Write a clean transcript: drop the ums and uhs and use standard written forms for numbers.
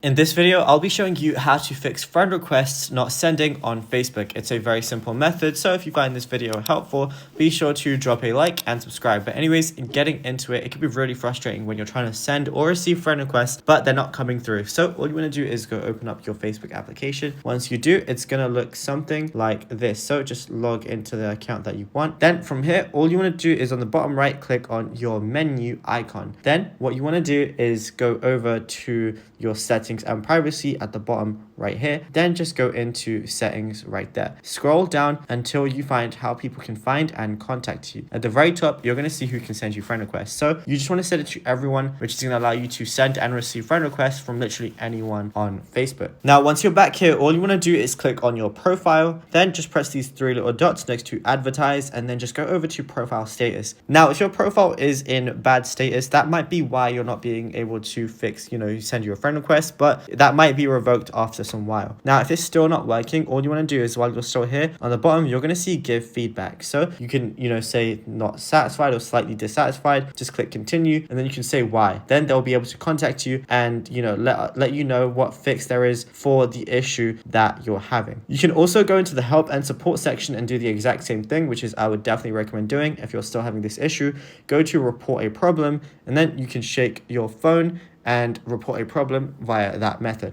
In this video, I'll be showing you how to fix friend requests not sending on Facebook. It's a very simple method, so if you find this video helpful, be sure to drop a like and subscribe. But anyways, in getting into it, it can be really frustrating when you're trying to send or receive friend requests, but they're not coming through. So all you want to do is go open up your Facebook application. Once you do, it's going to look something like this. So just log into the account that you want. Then from here, all you want to do is on the bottom right, click on your menu icon. Then what you want to do is go over to your settings and privacy at the bottom right here. Then just go into settings right there. Scroll down until you find how people can find and contact you. At the very top, you're going to see who can send you friend requests. So you just want to set it to everyone, which is going to allow you to send and receive friend requests from literally anyone on Facebook. Now, once you're back here, all you want to do is click on your profile, then just press these three little dots next to advertise, and then just go over to profile status. Now, if your profile is in bad status, that might be why you're not being able to fix, send you a friend request, but that might be revoked after some while. Now, if it's still not working, all you want to do is while you're still here on the bottom, you're going to see give feedback. So you can, say not satisfied or slightly dissatisfied, just click continue, and then you can say why. Then they'll be able to contact you and, let you know what fix there is for the issue that you're having. You can also go into the help and support section and do the exact same thing, which is I would definitely recommend doing if you're still having this issue. Go to report a problem, and then you can shake your phone and report a problem via that method.